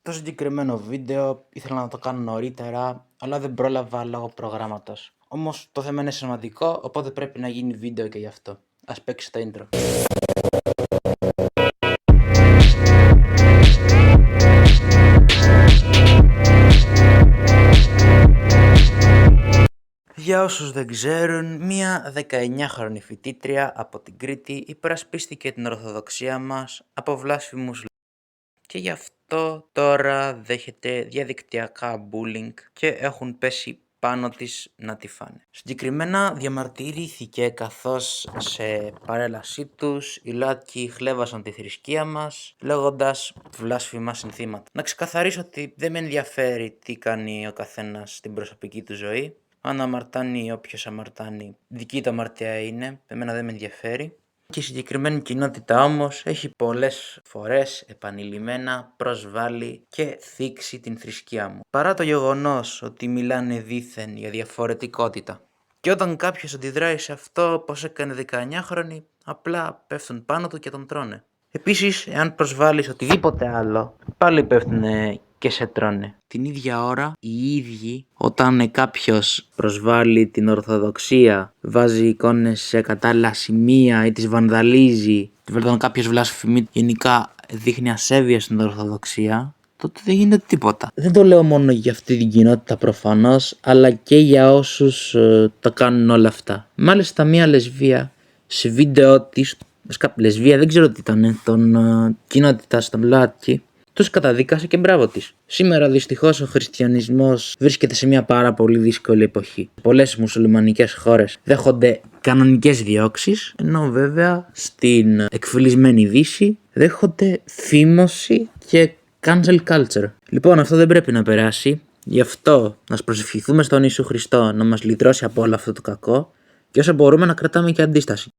Το συγκεκριμένο βίντεο ήθελα να το κάνω νωρίτερα, αλλά δεν πρόλαβα λόγω προγράμματος. Όμως το θέμα είναι σημαντικό, οπότε πρέπει να γίνει βίντεο και γι' αυτό. Ας παίξει το intro. Για όσους δεν ξέρουν, μία 19χρονη φοιτήτρια από την Κρήτη υπερασπίστηκε την Ορθοδοξία μας από βλάσφημους και γι' αυτό τώρα δέχεται διαδικτυακά bullying και έχουν πέσει πάνω της να τη φάνε. Συγκεκριμένα διαμαρτυρήθηκε καθώς σε παρέλασή τους οι ΛΟΑΤΚΙ χλέβασαν τη θρησκεία μας λέγοντας βλάσφημα συνθήματα. Να ξεκαθαρίσω ότι δεν με ενδιαφέρει τι κάνει ο καθένας στην προσωπική του ζωή. Αν αμαρτάνει όποιος αμαρτάνει, δική του αμαρτία είναι, εμένα δεν με ενδιαφέρει. Και η συγκεκριμένη κοινότητα όμως έχει πολλές φορές επανειλημμένα προσβάλει και θίξει την θρησκεία μου. Παρά το γεγονός ότι μιλάνε δήθεν για διαφορετικότητα. Και όταν κάποιος αντιδράει σε αυτό, όπως έκανε 19χρονη, απλά πέφτουν πάνω του και τον τρώνε. Επίσης, εάν προσβάλλεις οτιδήποτε άλλο, πάλι πέφτουν και σε τρώνε. Την ίδια ώρα, οι ίδιοι, όταν κάποιος προσβάλλει την Ορθοδοξία, βάζει εικόνες σε κατάλληλα σημεία ή τις βανδαλίζει, όταν κάποιος βλασφημεί, γενικά δείχνει ασέβεια στην Ορθοδοξία, τότε δεν γίνεται τίποτα. Δεν το λέω μόνο για αυτή την κοινότητα προφανώς, αλλά και για όσους τα κάνουν όλα αυτά. Μάλιστα, μία λεσβία σε βίντεο της, λεσβία δεν ξέρω τι ήταν, των κοινότητας των ΛΟΑΤΚΙ, τους καταδίκασε και μπράβο της. Σήμερα δυστυχώς ο χριστιανισμός βρίσκεται σε μια πάρα πολύ δύσκολη εποχή. Πολλές μουσουλμανικές χώρες δέχονται κανονικές διώξεις, ενώ βέβαια στην εκφυλισμένη Δύση δέχονται φήμωση και cancel culture. Λοιπόν, αυτό δεν πρέπει να περάσει, γι' αυτό να προσευχηθούμε στον Ιησού Χριστό να μας λυτρώσει από όλο αυτό το κακό και όσο μπορούμε να κρατάμε και αντίσταση.